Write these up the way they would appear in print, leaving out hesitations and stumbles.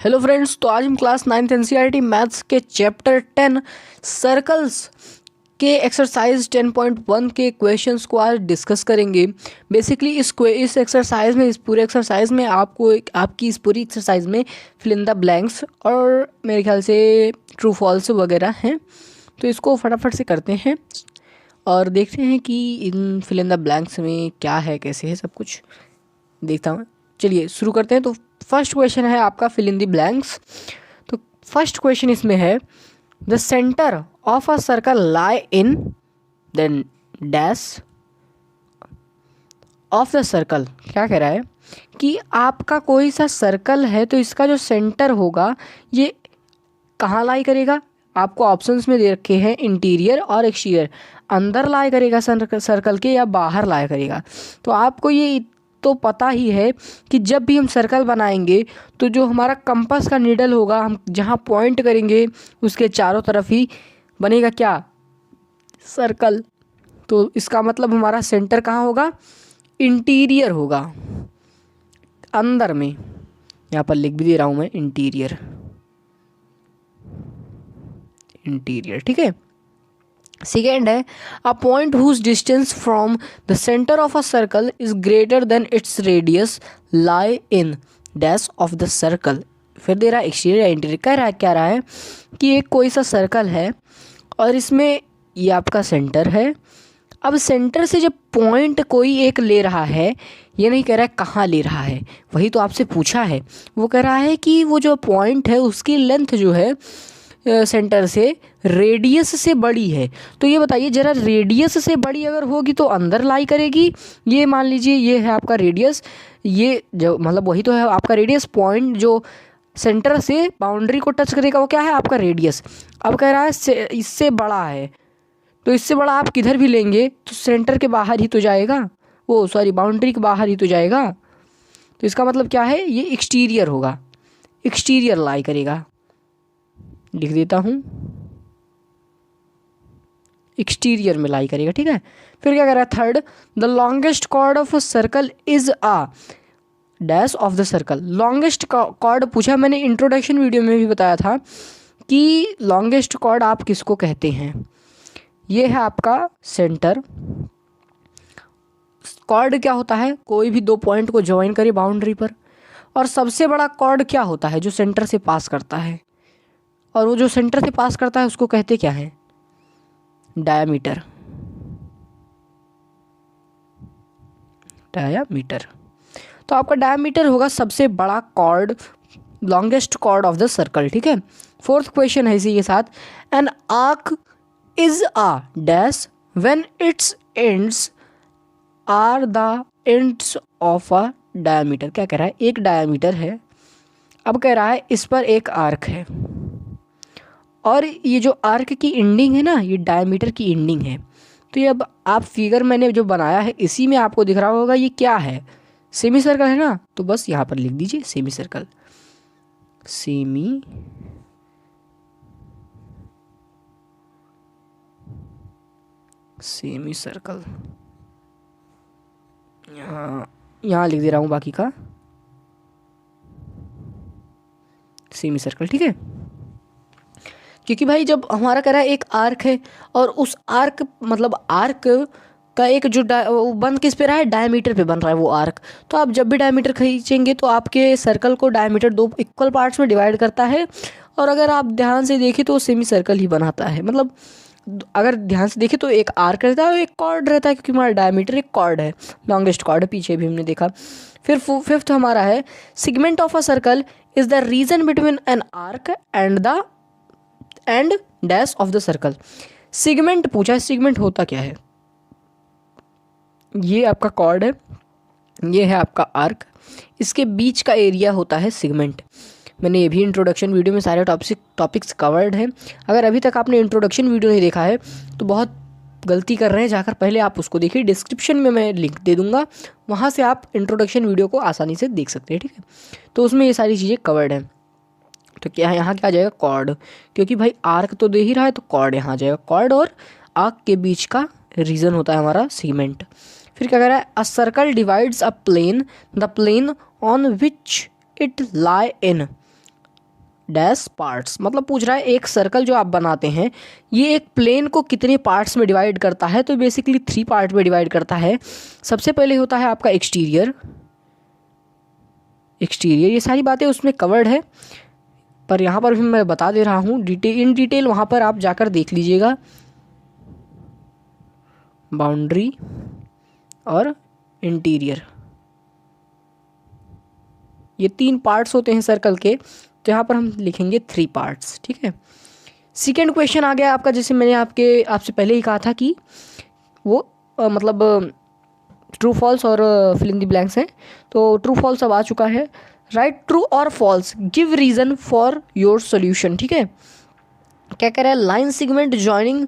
Hello friends, तो आज हम क्लास 9th एनसीईआरटी मैथ्स के चैप्टर 10 सर्कल्स के एक्सरसाइज 10.1 के क्वेश्चंस को आज डिस्कस करेंगे। बेसिकली इस एक्सरसाइज में, इस पूरे एक्सरसाइज में आपको आपकी इस पूरी एक्सरसाइज में फिल इन द ब्लैंक्स और मेरे ख्याल से ट्रू फॉल्स वगैरह हैं। तो इसको फटाफट से करते हैं और देखते हैं कि इन फिल इन द ब्लैंक्स में क्या है, कैसे है, सब कुछ देखता हूँ। चलिए शुरू करते हैं। तो फर्स्ट क्वेश्चन है आपका फिल इन द ब्लैंक्स। तो फर्स्ट क्वेश्चन इसमें है the centre of a circle lie in then dash of the circle. क्या कह रहा है कि आपका कोई सा सर्कल है तो इसका जो सेंटर होगा ये कहाँ लाई करेगा। आपको ऑप्शंस में दे रखे हैं इंटीरियर और एक्सटीरियर। अंदर लाई करेगा सर्कल के या बाहर लाई करेगा। तो आपको ये तो पता ही है कि जब भी हम सर्कल बनाएंगे तो जो हमारा कंपास का नीडल होगा, हम जहाँ पॉइंट करेंगे उसके चारों तरफ ही बनेगा क्या, सर्कल। तो इसका मतलब हमारा सेंटर कहाँ होगा, इंटीरियर होगा, अंदर में। यहाँ पर लिख भी दे रहा हूँ मैं इंटीरियर, इंटीरियर, ठीक है। सेकेंड है a point whose distance from the centre of a circle is greater than its radius lie in dash of the circle. फिर दे रहा है एक्सटीरियर या इंटीरियर। क्या रहा है कि एक कोई सा सर्कल है और इसमें ये आपका सेंटर है। अब सेंटर से जब पॉइंट कोई एक ले रहा है, ये नहीं कह रहा है कहाँ ले रहा है, वही तो आपसे पूछा है। वो कह रहा है कि वो जो पॉइंट है उसकी लेंथ जो है सेंटर से रेडियस से बड़ी है। तो ये बताइए ज़रा, रेडियस से बड़ी अगर होगी तो अंदर लाई करेगी। ये मान लीजिए ये है आपका रेडियस, ये जो मतलब वही तो है आपका रेडियस। पॉइंट जो सेंटर से बाउंड्री को टच करेगा वो क्या है, आपका रेडियस। अब कह रहा है इससे बड़ा है, तो इससे बड़ा आप किधर भी लेंगे तो सेंटर के बाहर ही तो जाएगा, वो सॉरी बाउंड्री के बाहर ही तो जाएगा। तो इसका मतलब क्या है, ये एक्सटीरियर होगा, एक्सटीरियर लाई करेगा। लिख देता हूँ एक्सटीरियर में लाई करेगा, ठीक है। फिर क्या कर रहा है third, the longest chord of a circle is a dash of the circle. Longest chord पूछा, मैंने इंट्रोडक्शन वीडियो में भी बताया था कि लॉन्गेस्ट कॉर्ड आप किसको कहते हैं। ये है आपका सेंटर। कॉर्ड क्या होता है, कोई भी दो पॉइंट को ज्वाइन करे बाउंड्री पर। और सबसे बड़ा कॉर्ड क्या होता है, जो सेंटर से पास करता है। और वो जो सेंटर से पास करता है उसको कहते क्या है, डायामीटर, डायामीटर। तो आपका डायामीटर होगा सबसे बड़ा chord, longest chord of the circle, ठीक है। फोर्थ क्वेश्चन है इसी के साथ, an arc is a dash when its ends are the ends of a diameter. क्या कह रहा है, एक डायामीटर है, अब कह रहा है इस पर एक आर्क है और ये जो आर्क की एंडिंग है ना, ये डायमीटर की एंडिंग है। तो ये अब आप फिगर मैंने जो बनाया है इसी में आपको दिख रहा होगा ये क्या है, सेमी सर्कल है ना। तो बस यहाँ पर लिख दीजिए semi circle, semi semi circle. यहाँ लिख दे रहा हूँ बाकी का सेमी सर्कल, ठीक है। क्योंकि भाई जब हमारा कह रहा है एक आर्क है और उस आर्क मतलब आर्क का एक जो वो बन किस पे रहा है, डायमीटर पे बन रहा है वो आर्क। तो आप जब भी डायमीटर खींचेंगे तो आपके सर्कल को डायमीटर दो इक्वल पार्ट्स में डिवाइड करता है। और अगर आप ध्यान से देखें तो सेमी सर्कल ही बनाता है। मतलब अगर ध्यान से देखें तो एक आर्क रहता है और एक कॉर्ड रहता है, क्योंकि हमारा डायमीटर एक कॉर्ड है, लॉन्गेस्ट कॉर्ड है, पीछे भी हमने देखा। फिर फिफ्थ हमारा है segment of a circle is the region between an arc and dash of the circle. Segment पूछा है, सेगमेंट होता क्या है, ये आपका कॉर्ड है, ये है आपका आर्क, इसके बीच का एरिया होता है सेगमेंट। मैंने ये भी इंट्रोडक्शन वीडियो में सारे टॉपिक्स कवर्ड हैं। अगर अभी तक आपने इंट्रोडक्शन वीडियो नहीं देखा है तो बहुत गलती कर रहे हैं, जाकर पहले आप उसको देखिए। डिस्क्रिप्शन में मैं लिंक दे दूंगा, वहाँ से आप इंट्रोडक्शन वीडियो को आसानी से देख सकते हैं, ठीक है। तो उसमें ये सारी चीज़ें कवर्ड हैं। तो क्या है, यहाँ क्या आ जाएगा, कॉर्ड, क्योंकि भाई आर्क तो दे ही रहा है तो कॉर्ड यहाँ आ जाएगा। कॉर्ड और आर्क के बीच का रीजन होता है हमारा सेगमेंट। फिर क्या कह रहा है, a circle divides a plane, the plane on which it lie in dash parts, मतलब पूछ रहा है एक सर्कल जो आप बनाते हैं ये एक प्लेन को कितने पार्ट्स में डिवाइड करता है, तो बेसिकली 3 पार्ट में डिवाइड करता है। सबसे पहले होता है आपका एक्सटीरियर, ये सारी बातें उसमें कवर्ड है, पर यहाँ पर भी मैं बता दे रहा हूँ इन डिटेल, वहाँ पर आप जाकर देख लीजिएगा। बाउंड्री और इंटीरियर, ये 3 पार्ट्स होते हैं सर्कल के, तो यहाँ पर हम लिखेंगे 3 पार्ट्स, ठीक है। सेकेंड क्वेश्चन आ गया आपका, जैसे मैंने आपसे पहले ही कहा था कि वो मतलब ट्रू फॉल्स और फिल इन द ब्लैंक्स हैं, तो ट्रू फॉल्स अब आ चुका है। राइट ट्रू और false, give reason for your solution, ठीक है। क्या कह रहा है, line segment joining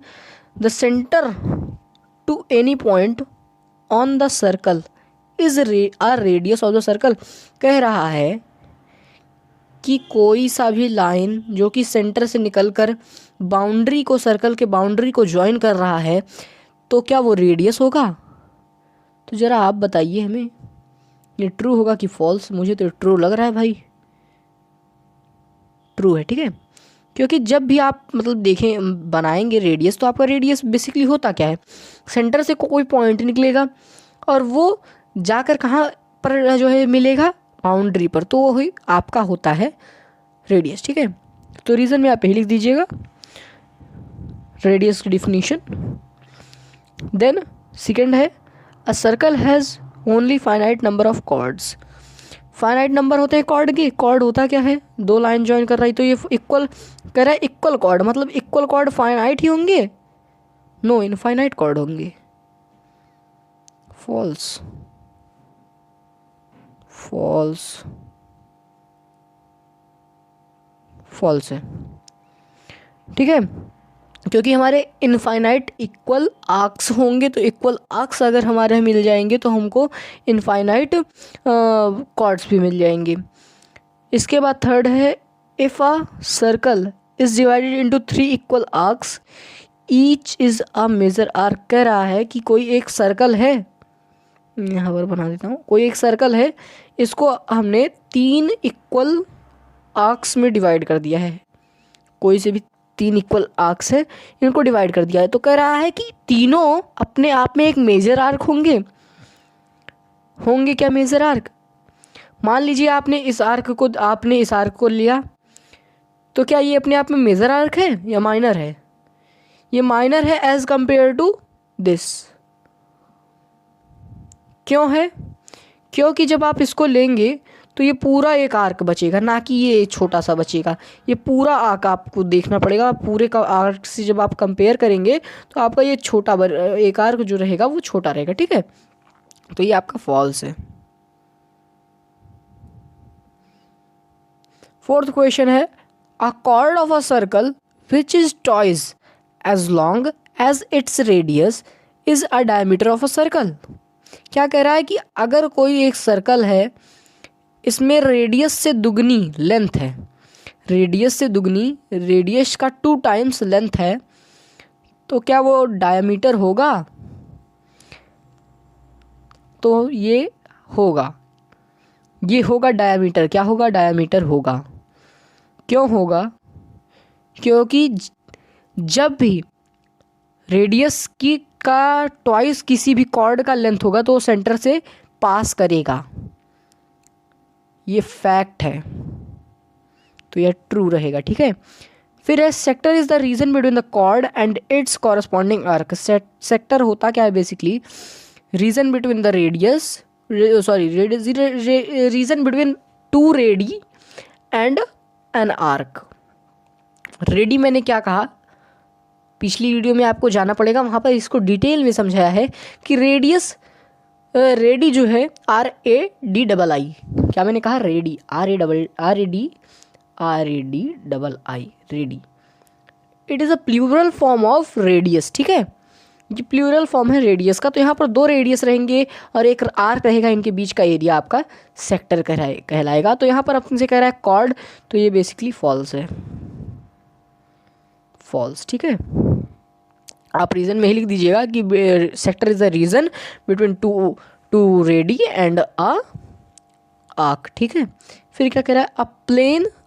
the centre to any point on the circle is a radius of the circle. कह रहा है कि कोई सा भी लाइन जो कि सेंटर से निकलकर बाउंड्री को, सर्कल के बाउंड्री को ज्वाइन कर रहा है, तो क्या वो रेडियस होगा? तो ज़रा आप बताइए हमें, ये ट्रू होगा कि फॉल्स? मुझे तो ट्रू लग रहा है भाई, ट्रू है, ठीक है। क्योंकि जब भी आप मतलब देखें बनाएंगे रेडियस, तो आपका रेडियस बेसिकली होता क्या है, सेंटर से कोई पॉइंट निकलेगा और वो जाकर कहाँ पर जो है मिलेगा, बाउंड्री पर, तो वो ही आपका होता है रेडियस, ठीक है। तो रीज़न में आप यही लिख दीजिएगा, रेडियस की डिफिनीशन। देन सेकेंड है, a circle has only finite number of chords. Finite number होते हैं कॉर्ड के, कॉर्ड होता क्या है, 2 लाइन ज्वाइन कर रही, तो ये इक्वल कह रहा है, इक्वल कॉर्ड मतलब इक्वल कॉर्ड फाइनाइट ही होंगे? नो, इनफाइनाइट कॉर्ड होंगे। फॉल्स, फॉल्स, फॉल्स है, ठीक है। क्योंकि हमारे इनफाइनाइट इक्वल आर्क्स होंगे, तो इक्वल आर्क्स अगर हमारे मिल जाएंगे तो हमको इनफाइनाइट कॉर्ड्स भी मिल जाएंगे। इसके बाद थर्ड है, if a circle is divided into 3 equal arcs each is a major arc. कह रहा है कि कोई एक सर्कल है, यहाँ पर बना देता हूँ, कोई एक सर्कल है, इसको हमने 3 इक्वल आर्क्स में डिवाइड कर दिया है, कोई से भी 3 इक्वल आर्क्स है, इनको डिवाइड कर दिया है, तो कह रहा है कि तीनों अपने आप में एक मेजर आर्क होंगे। होंगे क्या मेजर आर्क? मान लीजिए आपने इस आर्क को लिया, तो क्या ये अपने आप में मेजर आर्क है या माइनर है? ये माइनर है एज कंपेयर टू दिस। क्यों है? क्योंकि जब आप इसको लेंगे तो ये पूरा एक आर्क बचेगा, ना कि ये छोटा सा बचेगा। ये पूरा आर्क आपको देखना पड़ेगा, पूरे का आर्क से जब आप कंपेयर करेंगे तो आपका ये छोटा एक आर्क जो रहेगा वो छोटा रहेगा, ठीक है। तो ये आपका फॉल्स है। फोर्थ क्वेश्चन है, a chord of a circle which is twice as long as its radius is a diameter of a circle. क्या कह रहा है कि अगर कोई एक सर्कल है, इसमें रेडियस से दुगनी लेंथ है, रेडियस से दुगनी, रेडियस का 2 टाइम्स लेंथ है, तो क्या वो डायमीटर होगा? तो ये होगा डायमीटर। क्या होगा? डायमीटर होगा। क्यों होगा? क्योंकि जब भी रेडियस की का ट्वाइस किसी भी कॉर्ड का लेंथ होगा तो वो सेंटर से पास करेगा, ये फैक्ट है, तो यह ट्रू रहेगा, ठीक है। फिर है, sector is the region between the chord and its corresponding arc. Sector होता क्या है? Basically region between the region between 2 radii and an arc. Radii मैंने क्या कहा, पिछली वीडियो में आपको जाना पड़ेगा, वहाँ पर इसको डिटेल में समझाया है कि रेडी जो है RADII, क्या मैंने कहा? Radii, RADI, radii. It is a plural form of radius, ठीक है। ये प्लूरल फॉर्म है रेडियस का, तो यहाँ पर 2 रेडियस रहेंगे और एक आर्क रहेगा, इनके बीच का एरिया आपका सेक्टर कहलाएगा। तो यहाँ पर अपन से कह रहा है कॉर्ड, तो ये बेसिकली फॉल्स है, फॉल्स, ठीक है। आप रीजन में ही लिख दीजिएगा कि sector is the region between two radii and a arc, ठीक है। फिर क्या कह रहा है,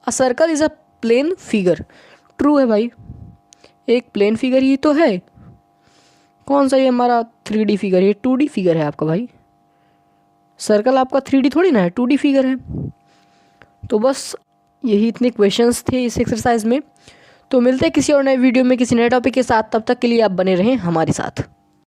a circle is a plane figure. True है भाई, एक प्लेन फिगर ही तो है। कौन सा ये हमारा 3D फिगर, ये 2D फिगर है आपका भाई। सर्कल आपका 3D थोड़ी ना है, 2D फिगर है। तो बस यही इतने क्वेश्चंस थे इस एक्सरसाइज में। तो मिलते हैं किसी और नए वीडियो में किसी नए टॉपिक के साथ, तब तक के लिए आप बने रहें हमारे साथ।